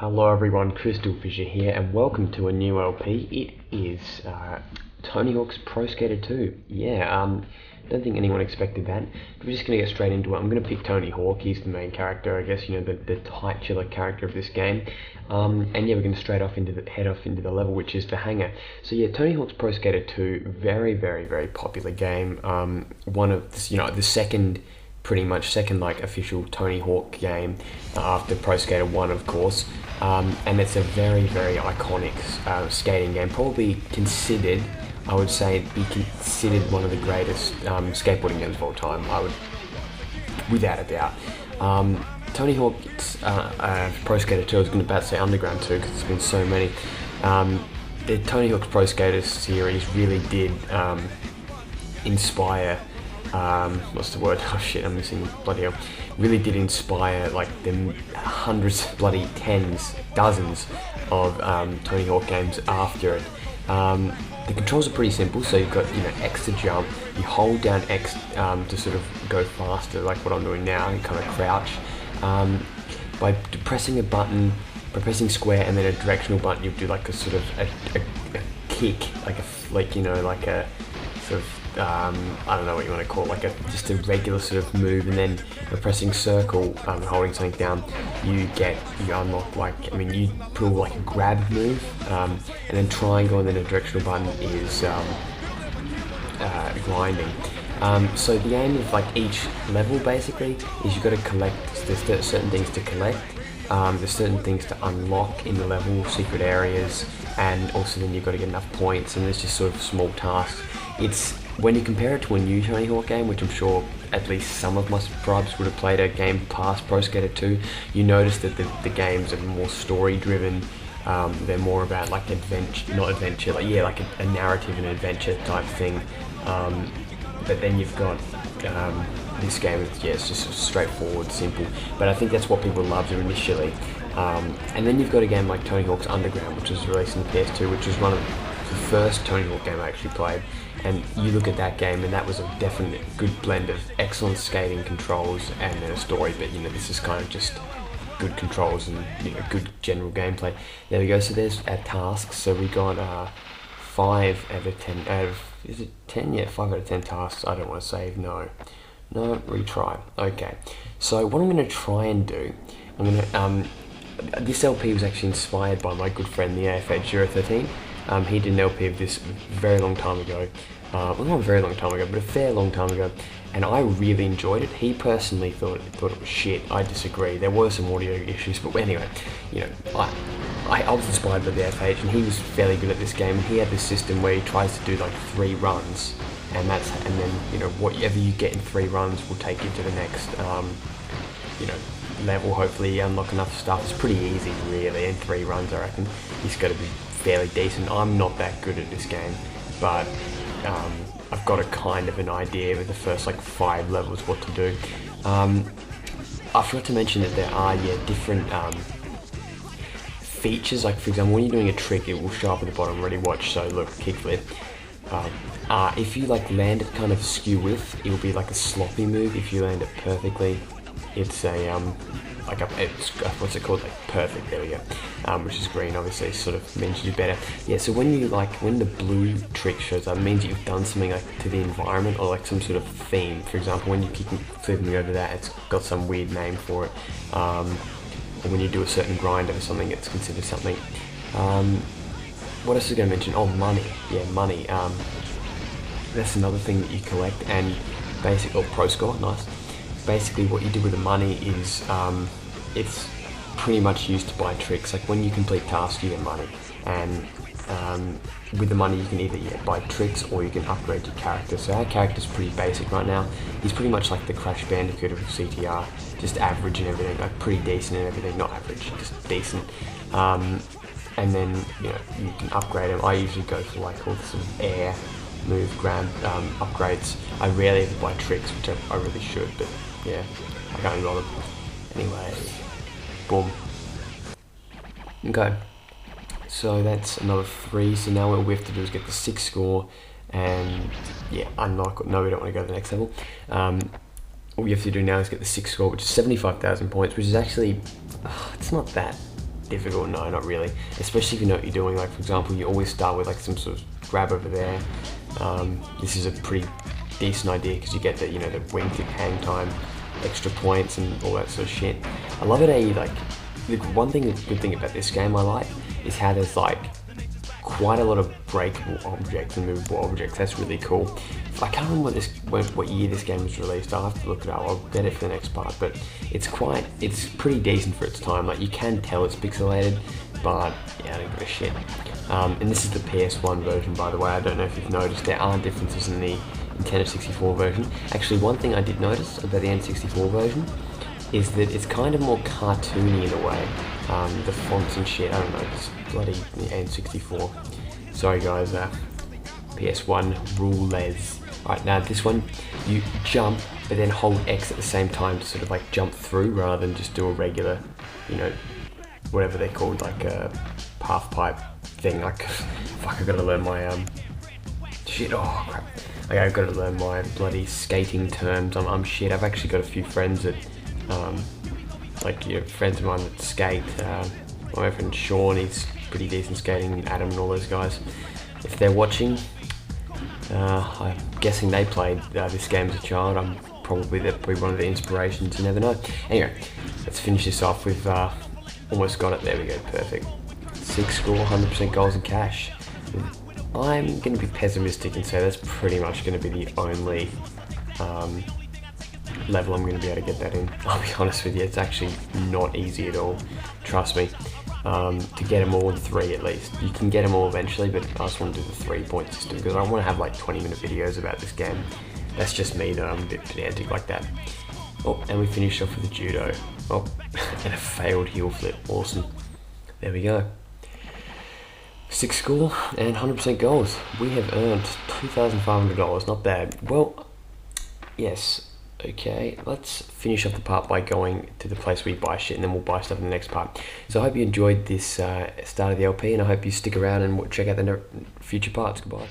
Hello everyone, Crystal Fisher here, and welcome to a new LP. It is Tony Hawk's Pro Skater 2. Don't think anyone expected that. We're just going to get straight into it. I'm going to pick Tony Hawk. He's the main character, I guess, the titular character of this game. And yeah, we're going to head off into the level, which is the hangar. So yeah, Tony Hawk's Pro Skater 2, very, very, very popular game. One of, the second official Tony Hawk game after Pro Skater 1, of course. And it's a very, very iconic skating game. Probably considered, I would say, be considered one of the greatest skateboarding games of all time. I would, without a doubt. Tony Hawk's Pro Skater 2, I was about to say Underground 2 because there's been so many. The Tony Hawk's Pro Skater series really did inspire. What's the word? Oh shit, I'm missing, bloody hell. Really did inspire like the hundreds, bloody tens, dozens of Tony Hawk games after it. The controls are pretty simple, so you've got X to jump, you hold down X to sort of go faster, like what I'm doing now, you kind of crouch. By pressing a button, by pressing square and then a directional button, you do like a sort of a kick, like a sort of I don't know what you want to call it, just a regular sort of move, and then by pressing circle and holding something down, you unlock you pull like a grab move, and then triangle and then a directional button is grinding. So the aim of each level basically is you've got to collect, there's certain things to collect, there's certain things to unlock in the level, secret areas, and also then you've got to get enough points, and there's just sort of small tasks. When you compare it to a new Tony Hawk game, which I'm sure at least some of my subscribers would have played a game past Pro Skater 2, you notice that the games are more story driven. They're more about adventure, not adventure, a narrative and adventure type thing. But then you've got this game, it's just straightforward, simple. But I think that's what people loved initially. And then you've got a game like Tony Hawk's Underground, which was released on the PS2, which was one of the first Tony Hawk game I actually played. And you look at that game, and that was a definite good blend of excellent skating controls and then a story. But this is kind of just good controls and good general gameplay. There we go. So there's our tasks. So we got 5 out of 10. Is it 10? Yeah, 5 out of 10 tasks. I don't want to save. No, retry. Okay. So what I'm going to try and do, I'm going to this LP was actually inspired by my good friend the AFH013. He did an LP of this very long time ago. Well, not a very long time ago, but a fair long time ago, and I really enjoyed it. He personally thought it was shit. I disagree. There were some audio issues, but anyway, I was inspired by the AFH, and he was fairly good at this game. He had this system where he tries to do 3 runs, and then whatever you get in 3 runs will take you to the next level. Hopefully you unlock enough stuff. It's pretty easy really in 3 runs. I reckon he's got to be fairly decent. I'm not that good at this game, but I've got a kind of an idea with the first 5 levels what to do. I forgot to mention that there are different features. For example, when you're doing a trick, it will show up at the bottom. Ready, watch. So look, kickflip. If you land it kind of skew with, it will be a sloppy move. If you land it perfectly, it's a what's it called? Perfect. There we go. Which is green, obviously, sort of means you do better. Yeah. So when you when the blue trick shows up, it means you've done something to the environment or some sort of theme. For example, when you keep flipping over that, it's got some weird name for it. Or when you do a certain grind over something, it's considered something. What else was I going to mention? Oh, money. Yeah, money. That's another thing that you collect, and pro score. Nice. Basically what you do with the money is it's pretty much used to buy tricks. When you complete tasks, you get money, and with the money you can either buy tricks or you can upgrade your character. So our character's pretty basic right now. He's pretty much like the Crash Bandicoot of CTR, just average and everything, pretty decent and everything. Not average, just decent. And then you can upgrade him. I usually go for all the sort of air, move, grab upgrades. I rarely ever buy tricks, which I really should, but yeah, I can't be bothered. Anyway, boom. Okay, so that's another 3. So now what we have to do is get the 6 score, and yeah, unlock. No, we don't want to go to the next level. All we have to do now is get the 6 score, which is 75,000 points, which is actually, it's not that difficult, no, not really. Especially if you know what you're doing. Like for example, you always start with like some sort of grab over there. This is a pretty decent idea because you get the, you know, the wingtip hang time, extra points and all that sort of shit. I love it. Like the one thing, good thing about this game I like is how there's like quite a lot of breakable objects and movable objects. That's really cool. I can't remember what year this game was released. I'll have to look it up. I'll get it for the next part, but it's pretty decent for its time. Like you can tell it's pixelated, but yeah, I don't give a shit. And this is the PS1 version, by the way. I don't know if you've noticed, there are differences in the Nintendo 64 version. Actually, one thing I did notice about the N64 version is that it's kind of more cartoony in a way. The fonts and shit, I don't know, it's bloody N64. Sorry guys, PS1 rules. Right, now this one, you jump, but then hold X at the same time to sort of like jump through rather than just do a regular, you know, whatever they're called, like a half pipe thing. Like, fuck, I've got to learn my, shit, oh crap. Okay, I've got to learn my bloody skating terms. I'm shit. I've actually got a few friends that, like, you know, friends of mine that skate. My friend Sean, he's pretty decent skating, and Adam and all those guys. If they're watching, I'm guessing they played this game as a child. I'm probably one of the inspirations, you never know. Anyway, let's finish this off. We've almost got it. There we go, perfect. 6 score, 100% goals and cash. I'm going to be pessimistic and say that's pretty much going to be the only level I'm going to be able to get that in. I'll be honest with you, it's actually not easy at all. Trust me. To get them all in 3 at least. You can get them all eventually, but I just want to do the 3-point system because I want to have like 20-minute videos about this game. That's just me, though. I'm a bit pedantic like that. Oh, and we finished off with the judo. Oh, and a failed heel flip. Awesome. There we go. 6 score and 100% goals. We have earned $2,500. Not bad. Well, yes. Okay, let's finish off the part by going to the place where you buy shit, and then we'll buy stuff in the next part. So I hope you enjoyed this start of the LP, and I hope you stick around and check out the future parts. Goodbye.